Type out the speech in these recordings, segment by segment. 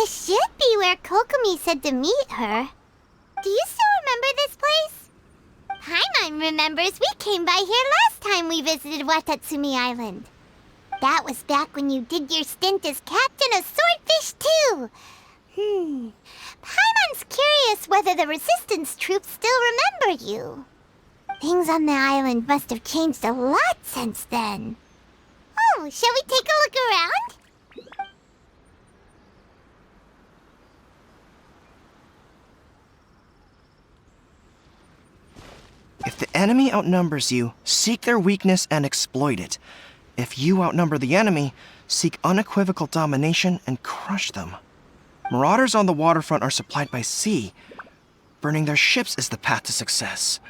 This should be where Kokomi said to meet her. Do you still remember this place? Paimon remembers we came by here last time we visited Watatsumi Island. That was back when you did your stint as captain of Swordfish too. Paimon's curious whether the resistance troops still remember you. Things on the island must have changed a lot since then. Oh, shall we take a look around? If the enemy outnumbers you, seek their weakness and exploit it. If you outnumber the enemy, seek unequivocal domination and crush them. Marauders on the waterfront are supplied by sea. Burning their ships is the path to success.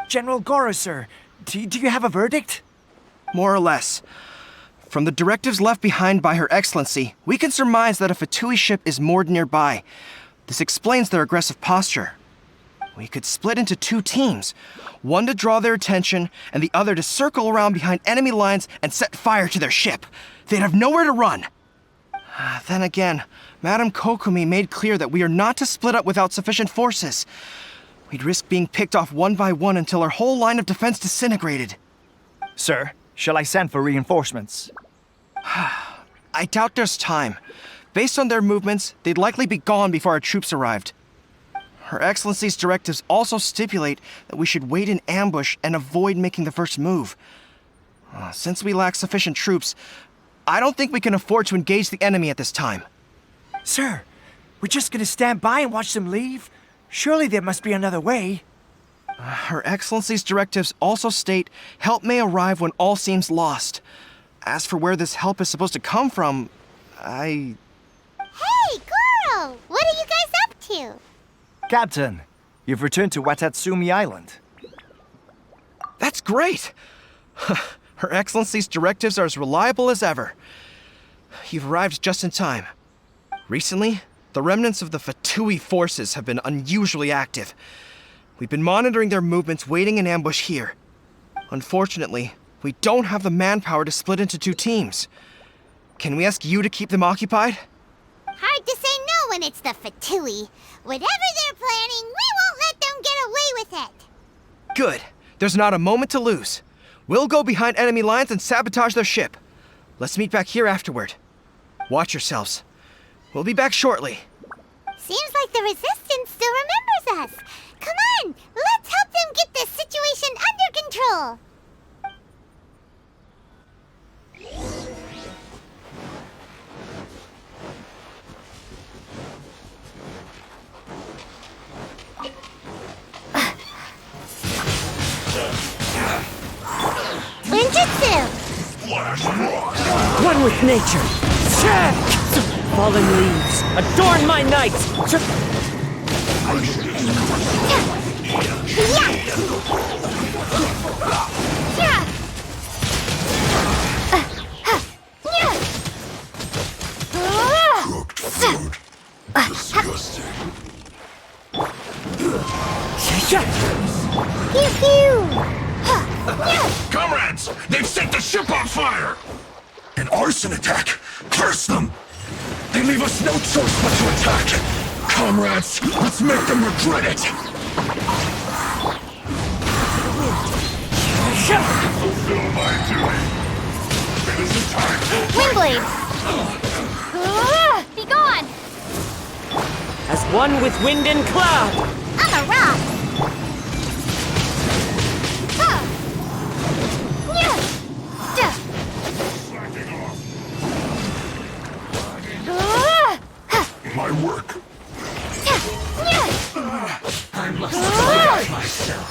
General Goro, sir, do you have a verdict? More or less. From the directives left behind by Her Excellency, we can surmise that a Fatui ship is moored nearby. This explains their aggressive posture. We could split into 2 teams, one to draw their attention and the other to circle around behind enemy lines and set fire to their ship. They'd have nowhere to run. Then again, Madame Kokomi made clear that we are not to split up without sufficient forces. We'd risk being picked off one by one until our whole line of defense disintegrated. Sir, shall I send for reinforcements? I doubt there's time. Based on their movements, they'd likely be gone before our troops arrived. Her Excellency's directives also stipulate that we should wait in ambush and avoid making the first move. Since we lack sufficient troops, I don't think we can afford to engage the enemy at this time. Sir, we're just gonna stand by and watch them leave? Surely there must be another way. Her Excellency's directives also state help may arrive when all seems lost. As for where this help is supposed to come from, Hey, Goro! What are you guys up to? Captain, you've returned to Watatsumi Island. That's great! Her Excellency's directives are as reliable as ever. You've arrived just in time. Recently, the remnants of the Fatui forces have been unusually active. We've been monitoring their movements, waiting in ambush here. Unfortunately, we don't have the manpower to split into 2 teams. Can we ask you to keep them occupied? Hard to say no when it's the Fatui. Whatever they're planning, we won't let them get away with it. Good. There's not a moment to lose. We'll go behind enemy lines and sabotage their ship. Let's meet back here afterward. Watch yourselves. We'll be back shortly. Seems like the Resistance still remembers us. Come on, let's help them get this situation under control. Ninjutsu! One with nature. Fallen leaves, adorn my night. Pew pew! Comrades, they've set the ship on fire! An arson attack! Curse them! They leave us no choice but to attack! Comrades, let's make them regret it! Fulfill my duty! It is time for Windblade! Be gone! As one with wind and cloud. I'm a rock! my work. I must protect myself.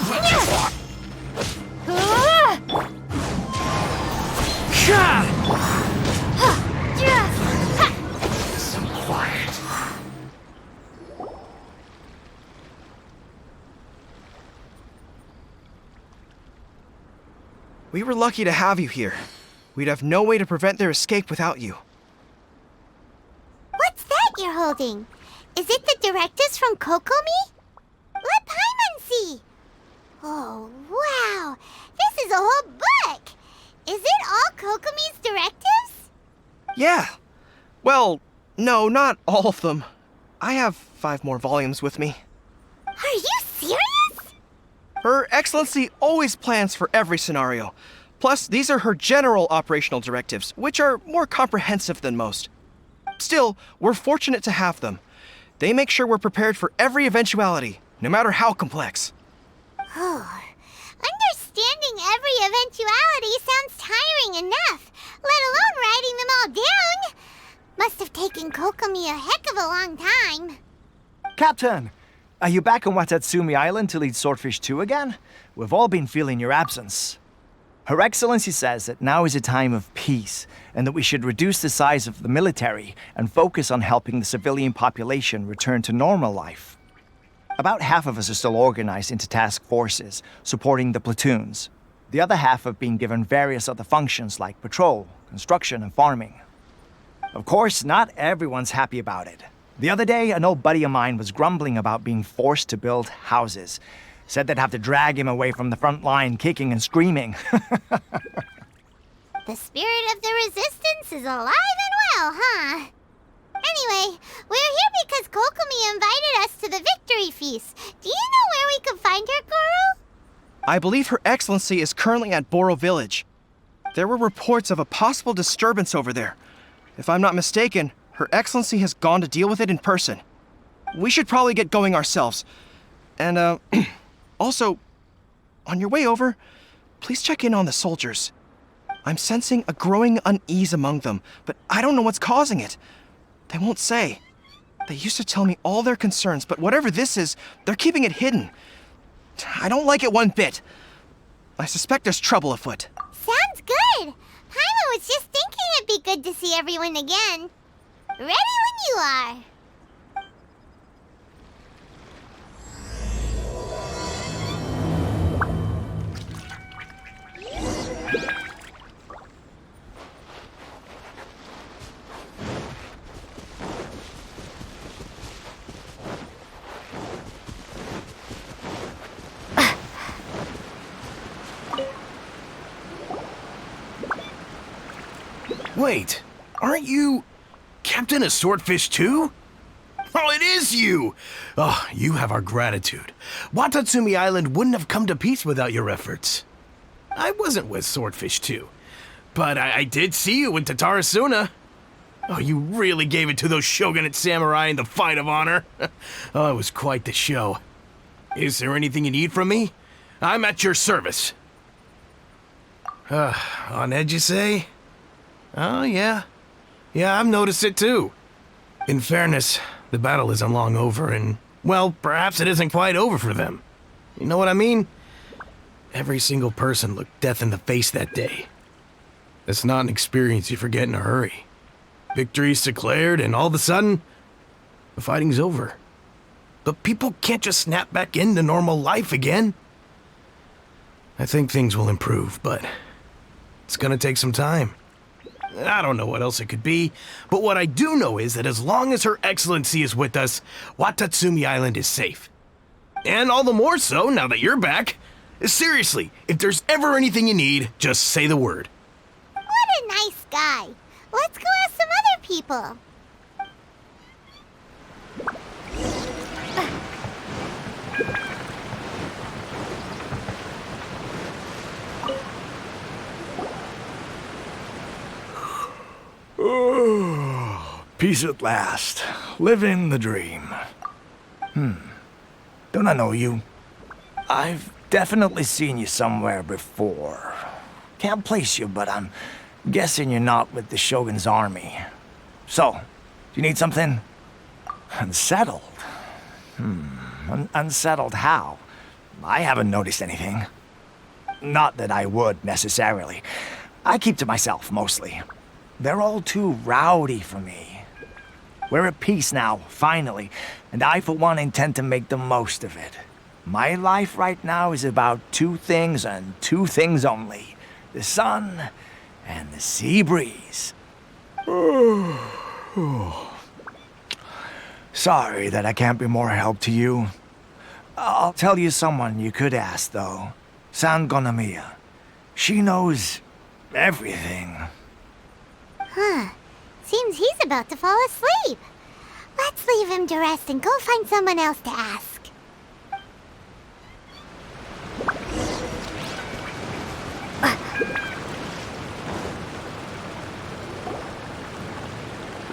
Some quiet. We were lucky to have you here. We'd have no way to prevent their escape without you. What's that you're holding? Is it the directives from Kokomi? Let Paimon see. Oh, wow. This is a whole book. Is it all Kokomi's directives? Yeah. Well, no, not all of them. I have 5 more volumes with me. Are you serious? Her Excellency always plans for every scenario. Plus, these are her general operational directives, which are more comprehensive than most. Still, we're fortunate to have them. They make sure we're prepared for every eventuality, no matter how complex. Understanding every eventuality sounds tiring enough, let alone writing them all down. Must have taken Kokomi a heck of a long time. Captain, are you back on Watatsumi Island to lead Swordfish 2 again? We've all been feeling your absence. Her Excellency says that now is a time of peace, and that we should reduce the size of the military and focus on helping the civilian population return to normal life. About half of us are still organized into task forces, supporting the platoons. The other half have been given various other functions like patrol, construction, and farming. Of course, not everyone's happy about it. The other day, an old buddy of mine was grumbling about being forced to build houses. Said they'd have to drag him away from the front line, kicking and screaming. The spirit of the resistance is alive and well, huh? Anyway, we're here because Kokomi invited us to the victory feast. Do you know where we could find her, Goro? I believe Her Excellency is currently at Boro Village. There were reports of a possible disturbance over there. If I'm not mistaken, Her Excellency has gone to deal with it in person. We should probably get going ourselves. And, also, on your way over, please check in on the soldiers. I'm sensing a growing unease among them, but I don't know what's causing it. They won't say. They used to tell me all their concerns, but whatever this is, they're keeping it hidden. I don't like it one bit. I suspect there's trouble afoot. Sounds good. Paimon was just thinking it'd be good to see everyone again. Ready when you are. Wait, aren't you Captain of Swordfish too? Oh, it is you! Oh, you have our gratitude. Watatsumi Island wouldn't have come to peace without your efforts. I wasn't with Swordfish 2, but I did see you in Tatarasuna. Oh, you really gave it to those shogunate samurai in the fight of honor. Oh, it was quite the show. Is there anything you need from me? I'm at your service. On edge, you say? Oh, yeah. Yeah, I've noticed it too. In fairness, the battle isn't long over, and, well, perhaps it isn't quite over for them. You know what I mean? Every single person looked death in the face that day. It's not an experience you forget in a hurry. Victory's declared, and all of a sudden, the fighting's over. But people can't just snap back into normal life again. I think things will improve, but it's gonna take some time. I don't know what else it could be, but what I do know is that as long as Her Excellency is with us, Watatsumi Island is safe. And all the more so now that you're back. Seriously, if there's ever anything you need, just say the word. What a nice guy. Let's go ask some other people. Peace at last. Living the dream. Don't I know you? I've definitely seen you somewhere before. Can't place you, but I'm guessing you're not with the Shogun's army. So, do you need something? Unsettled? Unsettled how? I haven't noticed anything. Not that I would, necessarily. I keep to myself, mostly. They're all too rowdy for me. We're at peace now, finally, and I, for one, intend to make the most of it. My life right now is about 2 things and 2 things only. The sun and the sea breeze. Sorry that I can't be more help to you. I'll tell you someone you could ask, though. San Gonamiya. She knows everything. Huh. Seems he's about to fall asleep. Let's leave him to rest and go find someone else to ask.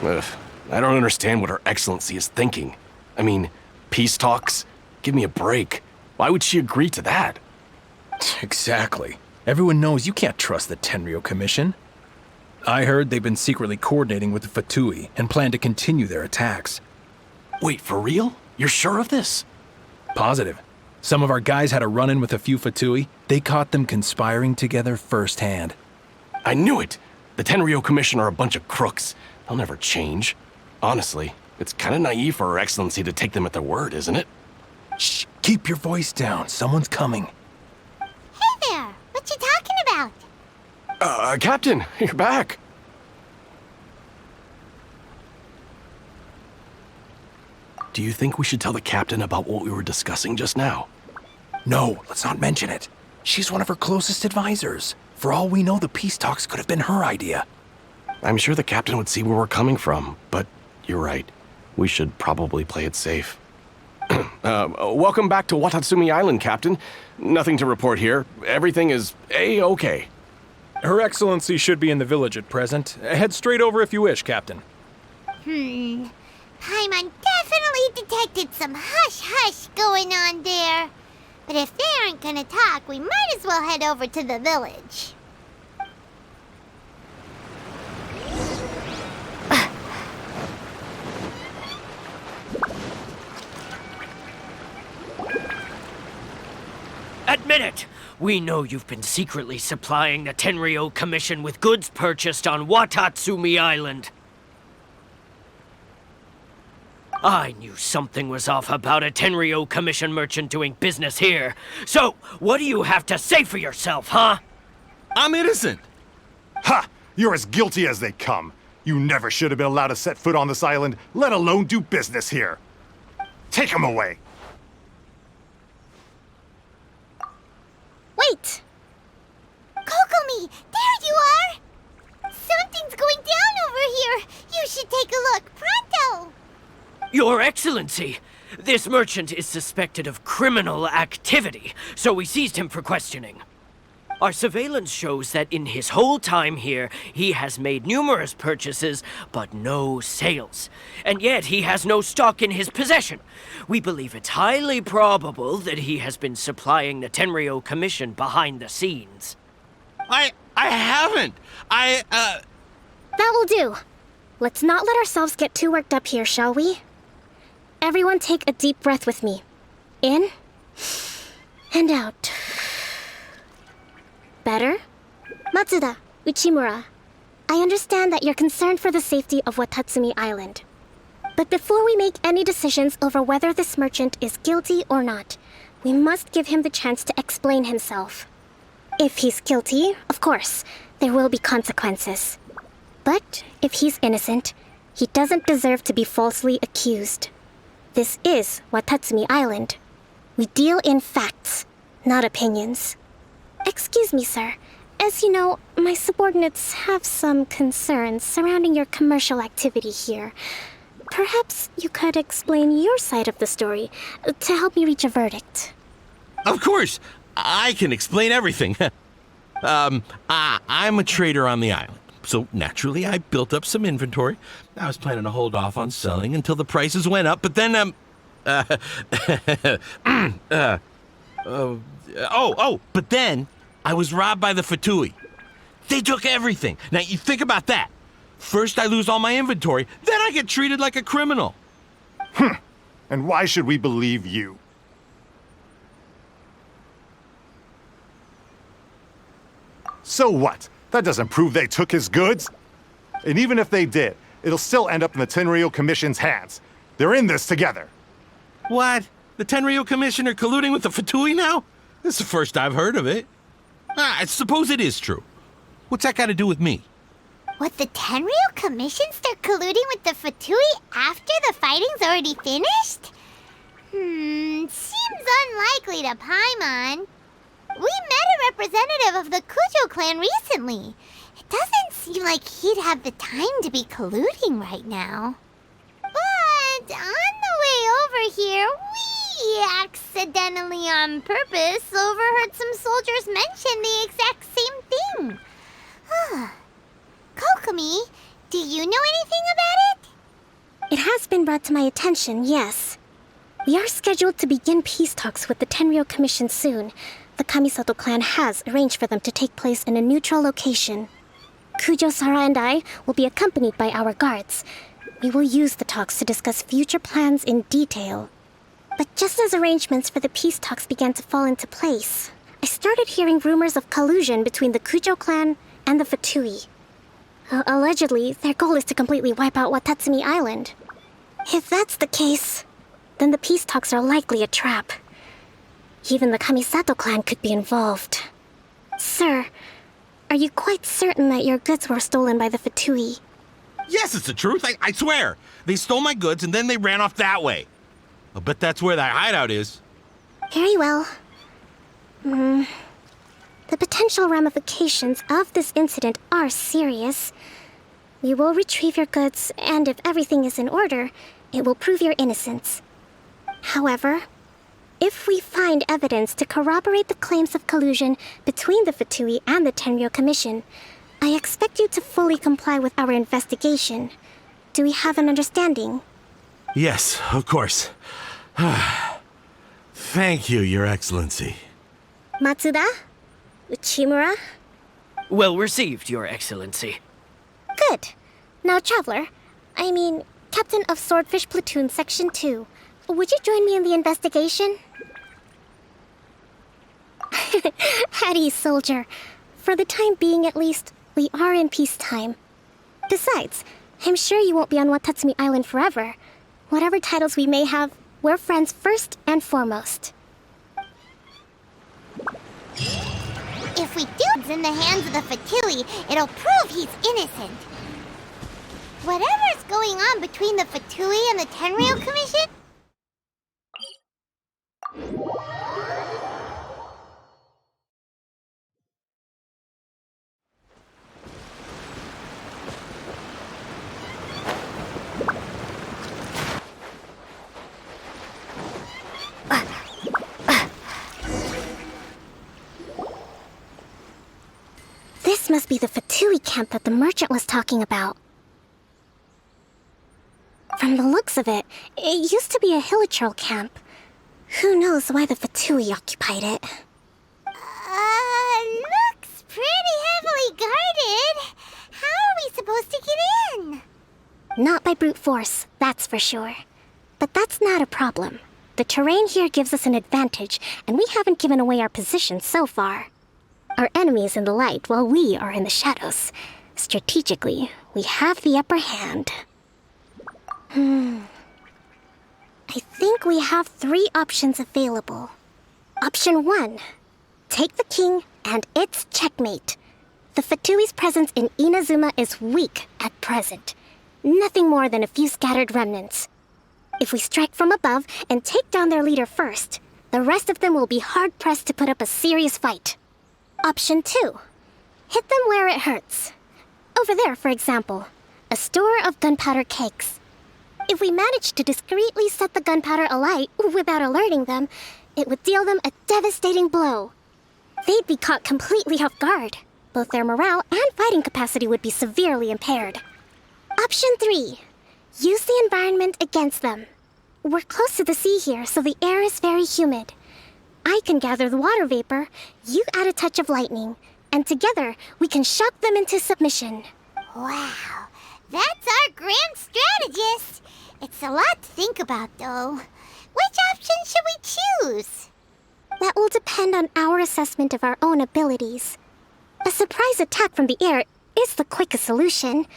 Ugh, I don't understand what Her Excellency is thinking. I mean, peace talks? Give me a break. Why would she agree to that? Exactly. Everyone knows you can't trust the Tenryo Commission. I heard they've been secretly coordinating with the Fatui and plan to continue their attacks. Wait, for real? You're sure of this? Positive. Some of our guys had a run-in with a few Fatui. They caught them conspiring together firsthand. I knew it! The Tenryo Commission are a bunch of crooks. They'll never change. Honestly, it's kind of naive for Her Excellency to take them at their word, isn't it? Shh, keep your voice down. Someone's coming. Hey there! What you talking about? Captain, you're back. Do you think we should tell the captain about what we were discussing just now? No, let's not mention it. She's one of her closest advisors. For all we know, the peace talks could have been her idea. I'm sure the captain would see where we're coming from, but you're right. We should probably play it safe. Welcome back to Watatsumi Island, Captain. Nothing to report here. Everything is A-okay. Her Excellency should be in the village at present. Head straight over if you wish, Captain. Paimon definitely detected some hush-hush going on there. But if they aren't gonna talk, we might as well head over to the village. Admit it! We know you've been secretly supplying the Tenryo Commission with goods purchased on Watatsumi Island. I knew something was off about a Tenryo Commission merchant doing business here. So, what do you have to say for yourself, huh? I'm innocent! Ha! You're as guilty as they come. You never should have been allowed to set foot on this island, let alone do business here. Take him away. Wait! Kokomi, there you are! Something's going down over here. You should take a look, pronto! Your Excellency, this merchant is suspected of criminal activity, so we seized him for questioning. Our surveillance shows that in his whole time here, he has made numerous purchases, but no sales. And yet he has no stock in his possession. We believe it's highly probable that he has been supplying the Tenryo Commission behind the scenes. I haven't! That will do. Let's not let ourselves get too worked up here, shall we? Everyone take a deep breath with me. In and out. Better? Matsuda, Uchimura, I understand that you're concerned for the safety of Watatsumi Island. But before we make any decisions over whether this merchant is guilty or not, we must give him the chance to explain himself. If he's guilty, of course, there will be consequences. But if he's innocent, he doesn't deserve to be falsely accused. This is Watatsumi Island. We deal in facts, not opinions. Excuse me, sir. As you know, my subordinates have some concerns surrounding your commercial activity here. Perhaps you could explain your side of the story to help me reach a verdict. Of course! I can explain everything. I'm a trader on the island, so naturally I built up some inventory. I was planning to hold off on selling until the prices went up, but then, but then I was robbed by the Fatui. They took everything. Now, you think about that. First I lose all my inventory, then I get treated like a criminal. And why should we believe you? So what? That doesn't prove they took his goods. And even if they did, it'll still end up in the Tenryo Commission's hands. They're in this together. What? The Tenryo Commission are colluding with the Fatui now? This is the first I've heard of it. I suppose it is true. What's that got to do with me? What, the Tenryo Commission start colluding with the Fatui after the fighting's already finished? Seems unlikely to Paimon. We met a representative of the Kujo clan recently. It doesn't seem seem like he'd have the time to be colluding right now. But on the way over here, we accidentally on purpose overheard some soldiers mention the exact same thing. Kokomi, do you know anything about it? It has been brought to my attention, yes. We are scheduled to begin peace talks with the Tenryou Commission soon. The Kamisato clan has arranged for them to take place in a neutral location. Kujo, Sara, and I will be accompanied by our guards. We will use the talks to discuss future plans in detail. But just as arrangements for the peace talks began to fall into place, I started hearing rumors of collusion between the Kujo clan and the Fatui. Allegedly, their goal is to completely wipe out Watatsumi Island. If that's the case, then the peace talks are likely a trap. Even the Kamisato clan could be involved. Sir, are you quite certain that your goods were stolen by the Fatui? Yes, it's the truth. I swear. They stole my goods and then they ran off that way. I'll bet that's where that hideout is. Very well. The potential ramifications of this incident are serious. We will retrieve your goods, and if everything is in order, it will prove your innocence. However, if we find evidence to corroborate the claims of collusion between the Fatui and the Tenryou Commission, I expect you to fully comply with our investigation. Do we have an understanding? Yes, of course. Thank you, Your Excellency. Matsuda? Uchimura? Well received, Your Excellency. Good. Now, Traveler, Captain of Swordfish Platoon Section 2, would you join me in the investigation? At ease, soldier. For the time being, at least, we are in peacetime. Besides, I'm sure you won't be on Watatsumi Island forever. Whatever titles we may have, we're friends first and foremost. If we do it's in the hands of the Fatui, it'll prove he's innocent. Whatever's going on between the Fatui and the Tenryou Commission... This must be the Fatui camp that the merchant was talking about. From the looks of it, it used to be a Hilichurl camp. Who knows why the Fatui occupied it? Looks pretty heavily guarded. How are we supposed to get in? Not by brute force, that's for sure. But that's not a problem. The terrain here gives us an advantage, and we haven't given away our position so far. Our enemy is in the light while we are in the shadows. Strategically, we have the upper hand. I think we have 3 options available. Option 1. Take the king and it's checkmate. The Fatui's presence in Inazuma is weak at present. Nothing more than a few scattered remnants. If we strike from above and take down their leader first, the rest of them will be hard-pressed to put up a serious fight. Option 2. Hit them where it hurts. Over there, for example, a store of gunpowder cakes. If we manage to discreetly set the gunpowder alight without alerting them, it would deal them a devastating blow. They'd be caught completely off guard. Both their morale and fighting capacity would be severely impaired. Option 3. Use the environment against them. We're close to the sea here, so the air is very humid. I can gather the water vapor, you add a touch of lightning, and together we can shock them into submission. Wow, that's our grand strategist. It's a lot to think about, though. Which option should we choose? That will depend on our assessment of our own abilities. A surprise attack from the air is the quickest solution,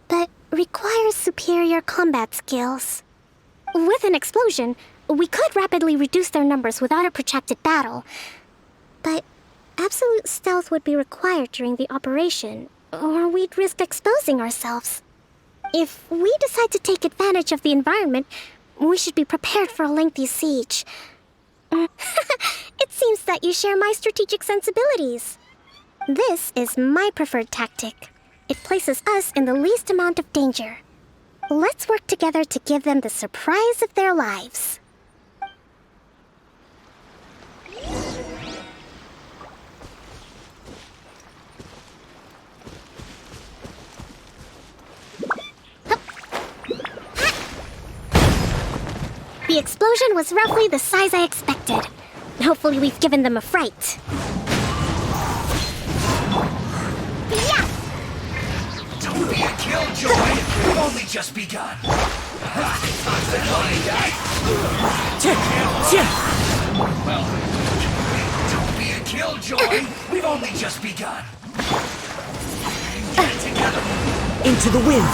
but requires superior combat skills. With an explosion, we could rapidly reduce their numbers without a protracted battle, but absolute stealth would be required during the operation, or we'd risk exposing ourselves. If we decide to take advantage of the environment, we should be prepared for a lengthy siege. It seems that you share my strategic sensibilities. This is my preferred tactic. It places us in the least amount of danger. Let's work together to give them the surprise of their lives. The explosion was roughly the size I expected. Hopefully we've given them a fright. Yeah! Don't be a killjoy! We've only just begun! Well, don't be a killjoy! We've only just begun! Get it together! Into the wind!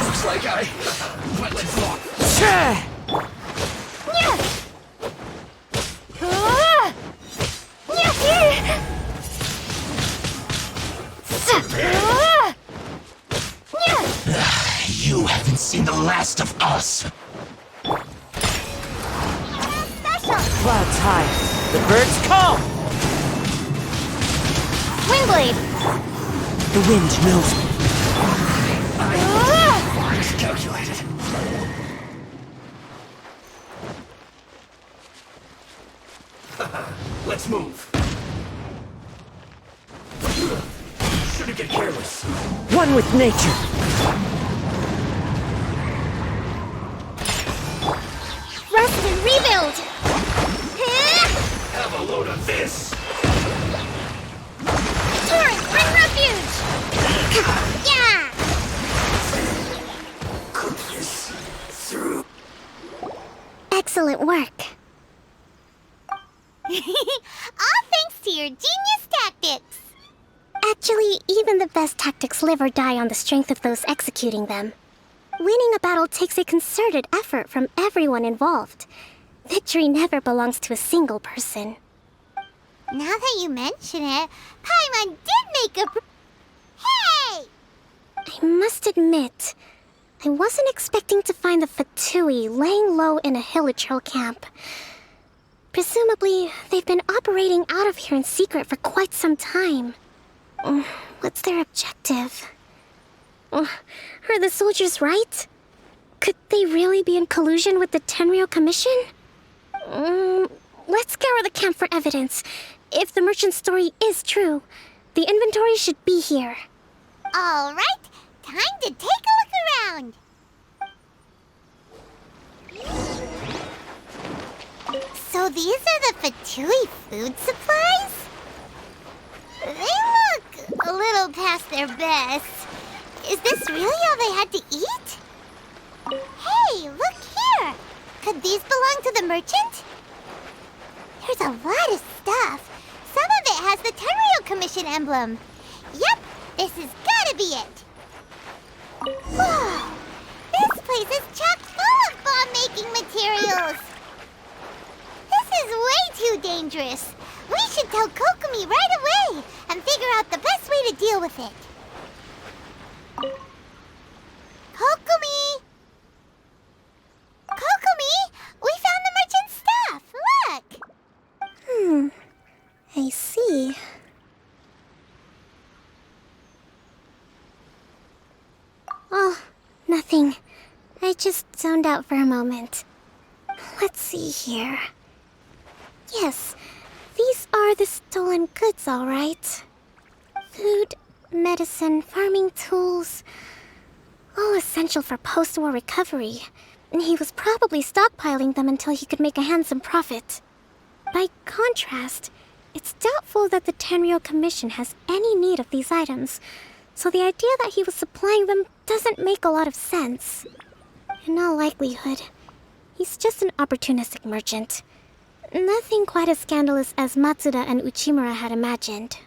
Looks like I went too far. You haven't seen the last of us! Clouds high. The birds call. Windblade! The wind knows me. Calculated. Let's move. Shouldn't get careless. One with nature. Rest and rebuild! Have a load of this. Torrent, bring refuge! Yeah! Cook this through. Excellent work. All thanks to your genius tactics! Actually, even the best tactics live or die on the strength of those executing them. Winning a battle takes a concerted effort from everyone involved. Victory never belongs to a single person. Now that you mention it, Paimon did make a... Hey! I must admit, I wasn't expecting to find the Fatui laying low in a Hilichurl camp. Presumably, they've been operating out of here in secret for quite some time. What's their objective? Are the soldiers right? Could they really be in collusion with the Tenryou Commission? Let's scour the camp for evidence. If the merchant's story is true, the inventory should be here. All right, time to take a look around. So these are the Fatui food supplies? They look a little past their best. Is this really all they had to eat? Hey, look here! Could these belong to the merchant? There's a lot of stuff. Some of it has the Tenryou Commission emblem. Yep, this has gotta be it. Whoa! This place is chock full of bomb-making materials. This is way too dangerous. We should tell Kokomi right away and figure out the best way to deal with it. Kokomi! Kokomi! We found the merchant's stuff! Look! I see. Oh, nothing. I just zoned out for a moment. Let's see here. Yes, these are the stolen goods, all right. Food, medicine, farming tools. All essential for post-war recovery. And he was probably stockpiling them until he could make a handsome profit. By contrast, it's doubtful that the Tenryou Commission has any need of these items, so the idea that he was supplying them doesn't make a lot of sense. In all likelihood, he's just an opportunistic merchant. Nothing quite as scandalous as Matsuda and Uchimura had imagined.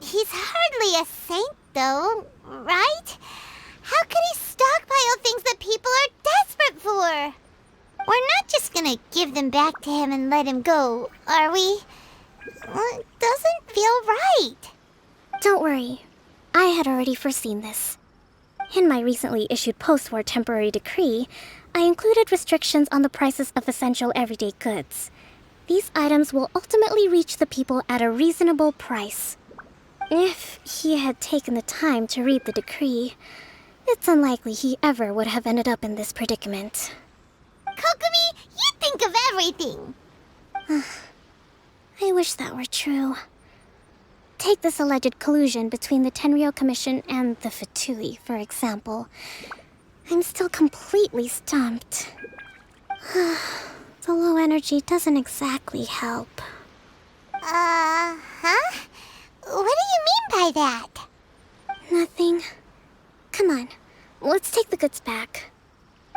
He's hardly a saint, though, right? How could he stockpile things that people are desperate for? We're not just gonna give them back to him and let him go, are we? It doesn't feel right. Don't worry. I had already foreseen this. In my recently issued post-war temporary decree, I included restrictions on the prices of essential everyday goods. These items will ultimately reach the people at a reasonable price. If he had taken the time to read the decree, it's unlikely he ever would have ended up in this predicament. Kokomi, you think of everything. I wish that were true. Take this alleged collusion between the Tenryou Commission and the Fatui, for example. I'm still completely stumped. The low energy doesn't exactly help. Huh? What do you mean by that? Nothing. Come on, let's take the goods back.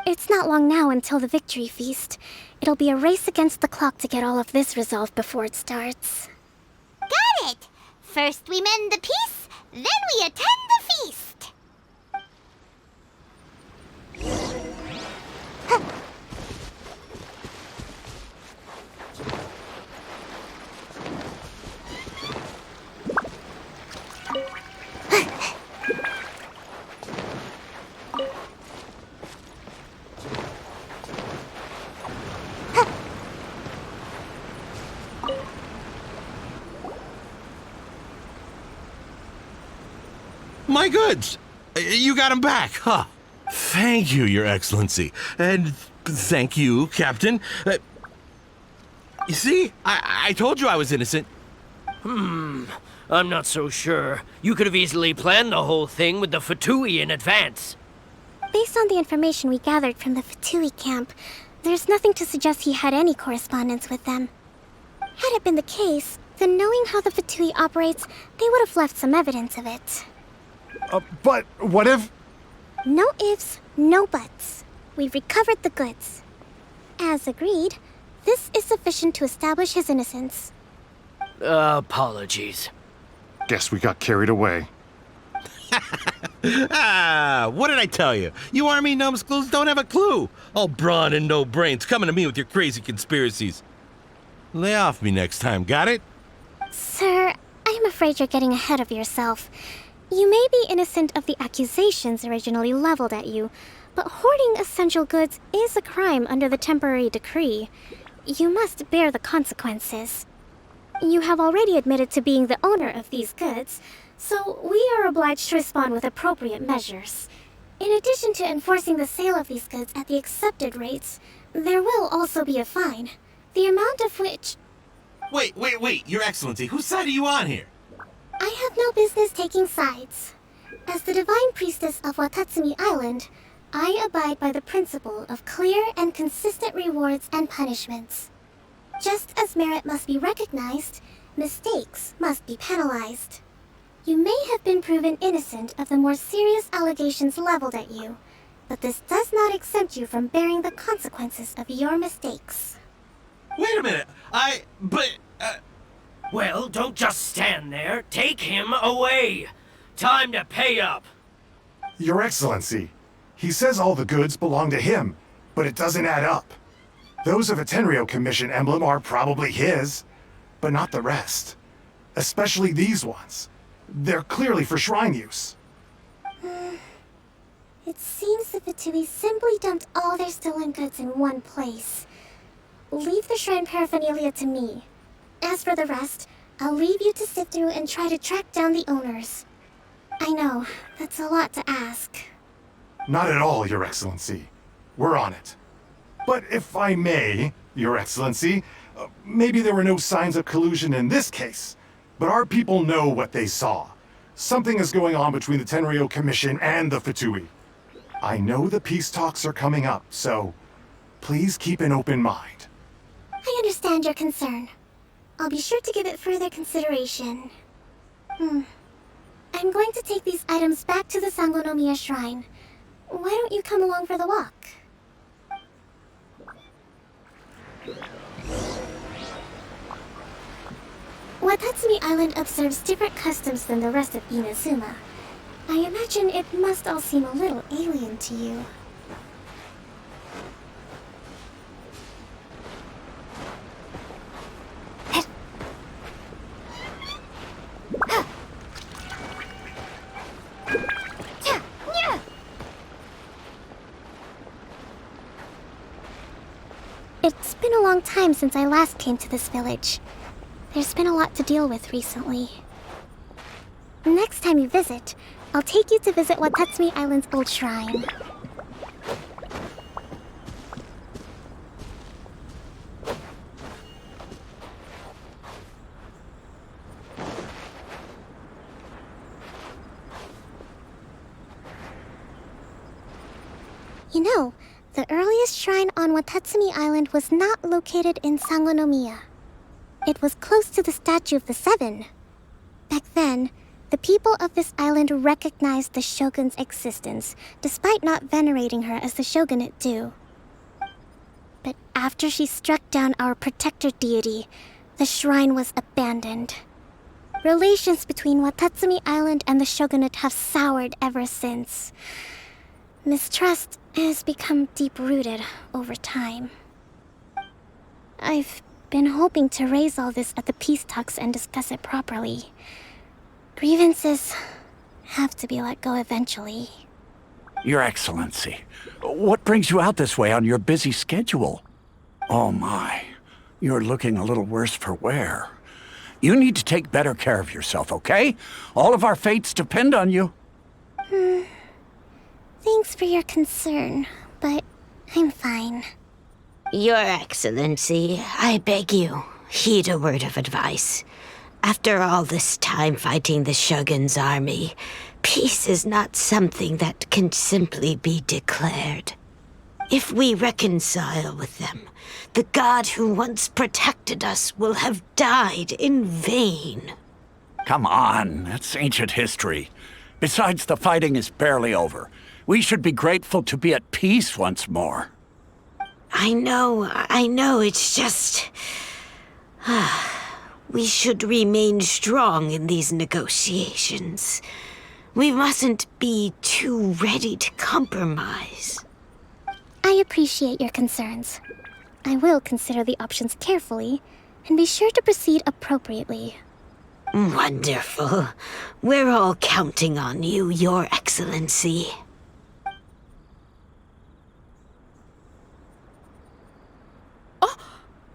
It's not long now until the victory feast. It'll be a race against the clock to get all of this resolved before it starts. Got it! First we mend the peace, then we attend the feast! My goods! You got them back, huh? Thank you, Your Excellency. And thank you, Captain. You see? I told you I was innocent. I'm not so sure. You could have easily planned the whole thing with the Fatui in advance. Based on the information we gathered from the Fatui camp, there's nothing to suggest he had any correspondence with them. Had it been the case, then knowing how the Fatui operates, they would have left some evidence of it. But what if... No ifs, no buts. We've recovered the goods. As agreed, this is sufficient to establish his innocence. Apologies. Guess we got carried away. What did I tell you? You army numbskulls don't have a clue. All brawn and no brains coming to me with your crazy conspiracies. Lay off me next time, got it? Sir, I'm afraid you're getting ahead of yourself. You may be innocent of the accusations originally leveled at you, but hoarding essential goods is a crime under the temporary decree. You must bear the consequences. You have already admitted to being the owner of these goods, so we are obliged to respond with appropriate measures. In addition to enforcing the sale of these goods at the accepted rates, there will also be a fine, the amount of which... Wait, Your Excellency, whose side are you on here? I have no business taking sides. As the Divine Priestess of Watatsumi Island, I abide by the principle of clear and consistent rewards and punishments. Just as merit must be recognized, mistakes must be penalized. You may have been proven innocent of the more serious allegations leveled at you, but this does not exempt you from bearing the consequences of your mistakes. Wait a minute, Well, don't just stand there. Take him away. Time to pay up. Your Excellency, he says all the goods belong to him, but it doesn't add up. Those of a Tenryou Commission emblem are probably his, but not the rest. Especially these ones. They're clearly for shrine use. It seems the Fatui simply dumped all their stolen goods in one place. Leave the shrine paraphernalia to me. As for the rest, I'll leave you to sift through and try to track down the owners. I know, that's a lot to ask. Not at all, Your Excellency. We're on it. But if I may, Your Excellency, maybe there were no signs of collusion in this case, but our people know what they saw. Something is going on between the Tenryou Commission and the Fatui. I know the peace talks are coming up, so please keep an open mind. I understand your concern. I'll be sure to give it further consideration. I'm going to take these items back to the Sangonomiya Shrine. Why don't you come along for the walk? Watatsumi Island observes different customs than the rest of Inazuma. I imagine it must all seem a little alien to you. It's been a long time since I last came to this village. There's been a lot to deal with recently. Next time you visit, I'll take you to visit Watatsumi Island's old shrine. You know, the earliest shrine on Watatsumi Island was not located in Sangonomiya. It was close to the Statue of the Seven. Back then, the people of this island recognized the shogun's existence, despite not venerating her as the shogunate do. But after she struck down our protector deity, the shrine was abandoned. Relations between Watatsumi Island and the shogunate have soured ever since. Mistrust has become deep-rooted over time. I've been hoping to raise all this at the peace talks and discuss it properly. Grievances have to be let go eventually. Your Excellency, what brings you out this way on your busy schedule? Oh my, you're looking a little worse for wear. You need to take better care of yourself, okay? All of our fates depend on you. Thanks for your concern, but I'm fine. Your Excellency, I beg you, heed a word of advice. After all this time fighting the Shogun's army, peace is not something that can simply be declared. If we reconcile with them, the god who once protected us will have died in vain. Come on, that's ancient history. Besides, the fighting is barely over. We should be grateful to be at peace once more. I know, it's just... We should remain strong in these negotiations. We mustn't be too ready to compromise. I appreciate your concerns. I will consider the options carefully, and be sure to proceed appropriately. Wonderful. We're all counting on you, Your Excellency.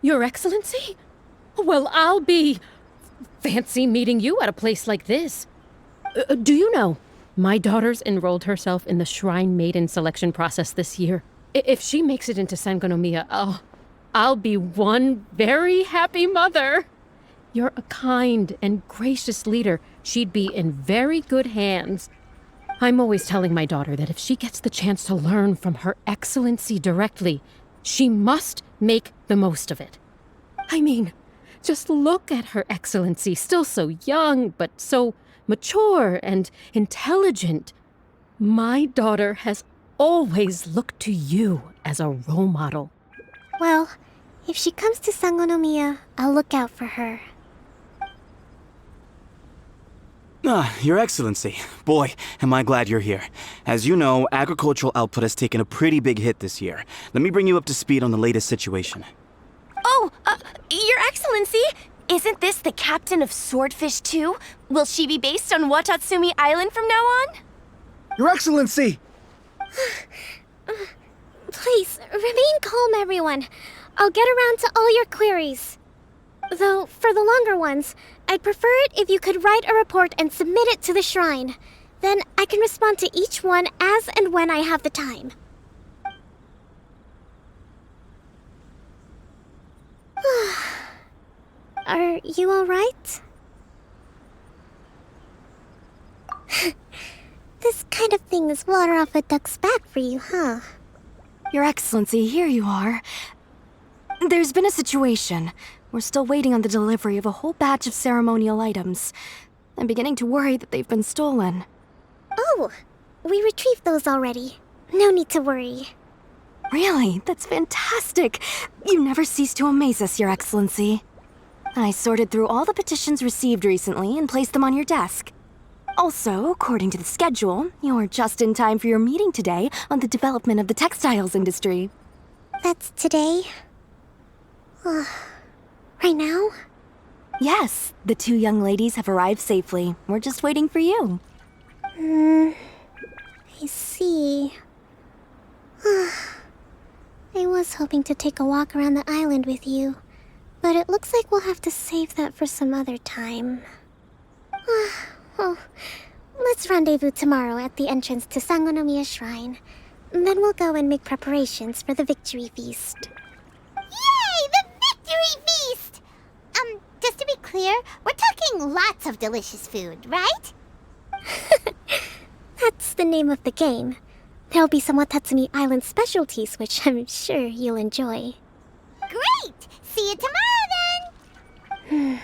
Your Excellency? Well, I'll be... fancy meeting you at a place like this. Do you know, my daughter's enrolled herself in the Shrine Maiden selection process this year. If she makes it into Sangonomiya, I'll be one very happy mother. You're a kind and gracious leader. She'd be in very good hands. I'm always telling my daughter that if she gets the chance to learn from Her Excellency directly, she must make the most of it. I mean, just look at Her Excellency, still so young, but so mature and intelligent. My daughter has always looked to you as a role model. Well, if she comes to Sangonomiya, I'll look out for her. Your Excellency. Boy, am I glad you're here. As you know, agricultural output has taken a pretty big hit this year. Let me bring you up to speed on the latest situation. Oh, Your Excellency! Isn't this the captain of Swordfish 2? Will she be based on Watatsumi Island from now on? Your Excellency! Please, remain calm, everyone. I'll get around to all your queries. Though, for the longer ones, I'd prefer it if you could write a report and submit it to the shrine. Then I can respond to each one as and when I have the time. Are you alright? This kind of thing is water off a duck's back for you, huh? Your Excellency, here you are. There's been a situation. We're still waiting on the delivery of a whole batch of ceremonial items. I'm beginning to worry that they've been stolen. Oh, we retrieved those already. No need to worry. Really? That's fantastic. You never cease to amaze us, Your Excellency. I sorted through all the petitions received recently and placed them on your desk. Also, according to the schedule, you're just in time for your meeting today on the development of the textiles industry. That's today? Right now? Yes, the two young ladies have arrived safely. We're just waiting for you. I see. I was hoping to take a walk around the island with you, but it looks like we'll have to save that for some other time. Oh, let's rendezvous tomorrow at the entrance to Sangonomiya Shrine. Then we'll go and make preparations for the victory feast. Yay! The victory feast! Just to be clear, we're talking lots of delicious food, right? That's the name of the game. There'll be some Watatsumi Island specialties, which I'm sure you'll enjoy. Great! See you tomorrow then!